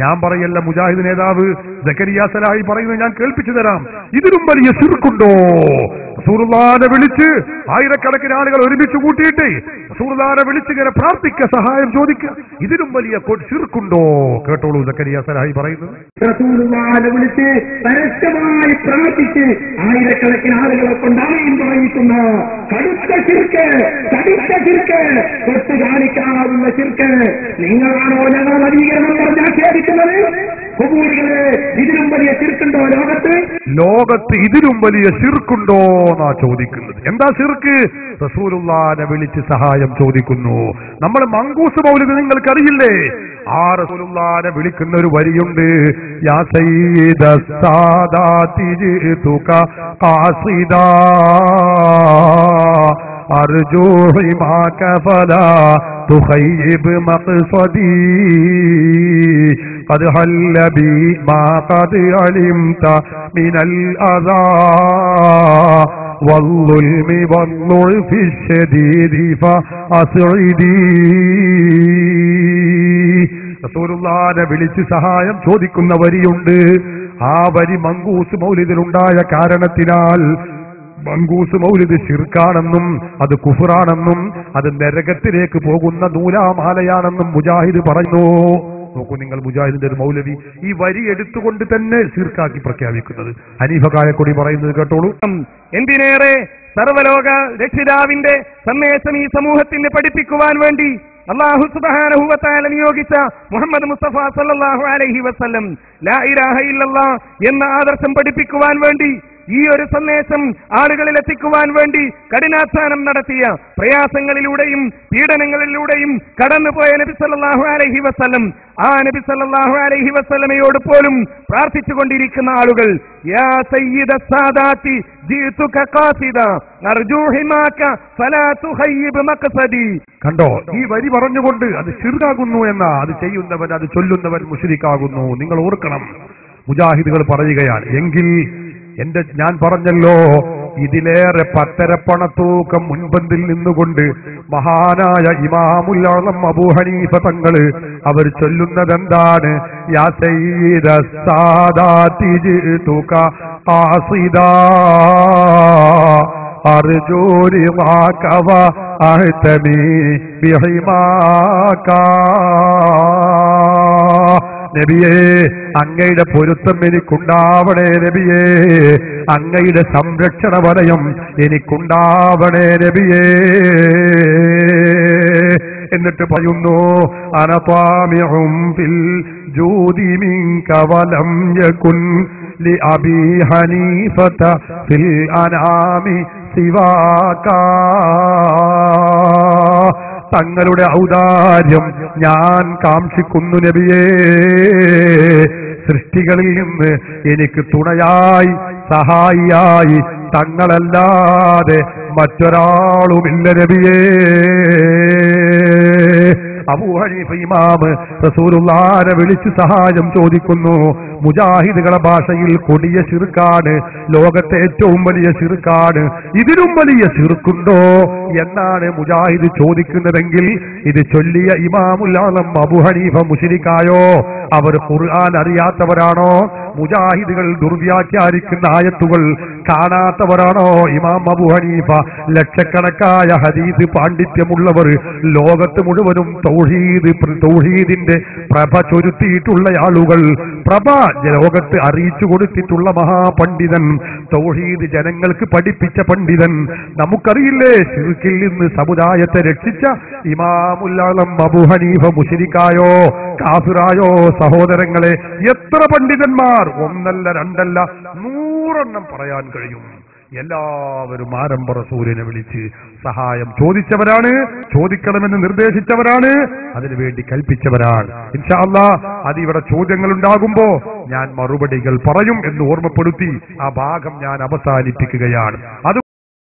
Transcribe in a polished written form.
ഞാൻ പറയല്ല, മുജാഹിദ് നേതാവ് സക്കരിയ സലാഹി പറയുന്നത് ഞാൻ കേൾപ്പിച്ചു തരാം. ഇതിലും വലിയ ശിർക്കുണ്ടോ? റസൂലുള്ളാഹിനെ വിളിച്ച് ആയിരക്കണക്കിന് ആളുകൾ ഒരുമിച്ച് കൂട്ടിയിട്ട് റസൂലുള്ളാഹിനെ വിളിച്ച് ഇങ്ങനെ പ്രാർത്ഥിക്കുക, സഹായം ചോദിക്കുക, ഇതിലും വലിയ ശിർക്കുണ്ടോ? കേട്ടോളൂ സക്കരിയ സലാഹി പറയുന്നത്. റസൂലുള്ളാഹിനെ വിളിച്ച് പരസ്യമായി പ്രാർത്ഥിച്ച് ആയിരക്കണക്കിന് ആളുകളെ കൊണ്ടായും പറയിക്കുന്ന കടുത്ത ശിർക്ക്, തൊട്ട് കാണിക്കാവുന്ന ശിർക്ക്. നിങ്ങളാണോ ഞങ്ങൾ നവീകരണം പറഞ്ഞ് ആക്ഷേപിക്കുന്നത്? ഖുബൂരികളെ, ഇതിലും വലിയ ശിർക്കുണ്ടോ ലോകത്ത്? ലോകത്ത് ഇതിലും വലിയ ശിർക്കുണ്ടോ എന്നാ ചോദിക്കുന്നത്. എന്താ ശിർക്ക്? റസൂലുള്ളാഹിനെ വിളിച്ച് സഹായം ചോദിക്കുന്നു. നമ്മൾ മങ്കൂസ് മൗലിദ് നിങ്ങൾക്കറിയില്ലേ? ആ റസൂലുള്ളാഹിനെ വിളിക്കുന്ന ഒരു വരിയുണ്ട്, യാ സയ്യിദ സാദാതി ജിതുക ഖാസിദാ അർജൂ ഹിമാക ഫലാ തുഖയ്യിബ് മഖ്സദി ഖദ് ഹല്ല ബി മാ ഖദ് അലിംത മിനൽ അദാ വൽളുൽമി വൽളുൽഫി ശദീദി ഫഅസ്ഇദി. റസൂലുള്ളാഹിനെ വിളിച്ച് സഹായം ചോദിക്കുന്ന വരിയുണ്ട്. ആ വരി മങ്കൂസ് മൗലിദിലുണ്ടായ കാരണത്തിനാൽ മങ്കൂസ് മൗലിദ് ശിർക്കാണെന്നും അത് കുഫറാണെന്നും അത് നരകത്തിലേക്ക് പോകുന്ന നൂലാമാലയാണെന്നും മുജാഹിദ് പറയുന്നു. നോക്കൂ നിങ്ങൾ, മുജാഹിദിന്റെ ഒരു മൗലവി ഈ വരി എടുത്തുകൊണ്ട് തന്നെ ശിർക്കാക്കി പ്രഖ്യാപിക്കുന്നത്. ഹനീഫ കായക്കൊടി പറയുന്നത് കേട്ടോളൂ. എന്തിനേറെ സർവലോക രക്ഷിതാവിന്റെ സന്ദേശം ഈ സമൂഹത്തിന് പഠിപ്പിക്കുവാൻ വേണ്ടി അല്ലാഹു സുബ്ഹാനഹു വ തആല നിയോഗിച്ച മുഹമ്മദ് മുസ്തഫ സല്ലല്ലാഹു അലൈഹി വസല്ലം ലാ ഇലാഹ ഇല്ലല്ലാഹ് എന്ന ആദർശം പഠിപ്പിക്കുവാൻ വേണ്ടി, ഈ ഒരു സന്ദേശം ആളുകളിൽ എത്തിക്കുവാൻ വേണ്ടി കഠിനാധ്വാനം നടത്തിയ, പ്രയാസങ്ങളിലൂടെയും പീഡനങ്ങളിലൂടെയും കടന്നുപോയ നബി സല്ലല്ലാഹു അലൈഹി വസല്ലം, ആ നബി സല്ലല്ലാഹു അലൈഹി വസല്ലമയോട് പോലും പ്രാർത്ഥിച്ചുകൊണ്ടിരിക്കുന്ന ആളുകൾ, യാ സയ്യിദ സാദാതി ജിതുക ഖാസിദാ അർജൂ ഹിമാക ഫലാ തുഖയ്യിബ് മഖ്സദി. കണ്ടോ, ഈ വരി പറഞ്ഞുകൊണ്ട് അത് ശിർക്കാകുന്നു എന്ന, അത് ചെയ്യുന്നവൻ, അത് ചൊല്ലുന്നവൻ മുശ്രിക്കാകുന്നു. നിങ്ങൾ ഓർക്കണം, മുജാഹിദുകൾ പറയുകയാണ്. എങ്കിൽ ഞാൻ പറഞ്ഞല്ലോ, ഇതിലേറെ പത്തരപ്പണത്തൂക്കം മുൻപന്തിൽ നിന്നുകൊണ്ട് മഹാനായ ഇമാമുൽ ആളം അബൂ ഹനീഫ തങ്ങള് അവർ ചൊല്ലുന്നതെന്താണ്? യാ സയ്യിദ സാദാതി ജിതുക ഖാസിദാ അർജൂ റിളാക വ അഹ്തമി ബിഹിമാക. നബിയേ, അങ്ങയുടെ പൊരുത്തം എനിക്കുണ്ടാവണേ നബിയേ, അങ്ങയുടെ സംരക്ഷണ വലയം എനിക്കുണ്ടാവണേ നബിയേ. എന്നിട്ട് പറയുന്നു, അനതാമിഉം ഫിൽ ജൂദി മിൻക വലം യകുൻ ലി അബീ ഹനീഫത ഫിൽ അനാമി സിവാക. തങ്ങളുടെ ഔദാര്യം ഞാൻ കാക്ഷിക്കുന്നു നബിയേ. സൃഷ്ടികളിൽ നിന്ന് എനിക്ക് തുണയായി സഹായിയായി തങ്ങളല്ലാതെ മറ്റൊരാളുമില്ല നബിയേ. അബൂ ഹനീഫ ഇമാം റസൂലുള്ളാഹിനെ വിളിച്ച് സഹായം ചോദിക്കുന്നു. മുജാഹിദുകളുടെ ഭാഷയിൽ കൊടിയ ശിർക്കാണ്, ലോകത്തെ ഏറ്റവും വലിയ ശിർക്കാണ്. ഇതിലും വലിയ ശിർക്കുണ്ടോ എന്നാണ് മുജാഹിദ് ചോദിക്കുന്നതെങ്കിൽ, ഇത് ചൊല്ലിയ ഇമാമുൽ ആളം അബൂ ഹനീഫ മുശ്രിക്കായോ? അവർ ഖുർആൻ അറിയാത്തവരാണോ? മുജാഹിദുകൾ ദുർവ്യാഖ്യാനിക്കുന്ന ആയത്തുകൾ കാണാത്തവരാണോ ഇമാം അബൂ ഹനീഫ? ലക്ഷക്കണക്കായ ഹദീസ് പാണ്ഡിത്യമുള്ളവർ, ലോകത്ത് മുഴുവനും തൗഹീദിന്റെ പ്രഭ ചൊരുത്തിയിട്ടുള്ള ആളുകൾ, പ്രഭ ലോകത്ത് അറിയിച്ചു കൊടുത്തിട്ടുള്ള മഹാപണ്ഡിതൻ, തൗഹീദ് ജനങ്ങൾക്ക് പഠിപ്പിച്ച പണ്ഡിതൻ. നമുക്കറിയില്ലേ, ശിർക്കിൽ നിന്ന് സമുദായത്തെ രക്ഷിച്ച ഇമാമുൽ ആളം അബൂ ഹനീഫ മുശ്രിക്കായോ കാഫിറായോ? സഹോദരങ്ങളെ, എത്ര പണ്ഡിതന്മാർ, ഒന്നല്ല രണ്ടല്ല 100 പറയാൻ കഴിയും. എല്ലാവരും ആരംഭ റസൂലിനെ വിളിച്ച് സഹായം ചോദിച്ചവരാണ്, ചോദിക്കണമെന്ന് നിർദ്ദേശിച്ചവരാണ്, അതിനുവേണ്ടി കൽപ്പിച്ചവരാണ്. ഇൻഷാ അല്ലാഹ് അതിവിടെ ചോദ്യങ്ങൾ ഉണ്ടാകുമ്പോ ഞാൻ മറുപടികൾ പറയും എന്ന് ഓർമ്മപ്പെടുത്തി ആ ഭാഗം ഞാൻ അവസാനിപ്പിക്കുകയാണ്. അതുകൊണ്ട്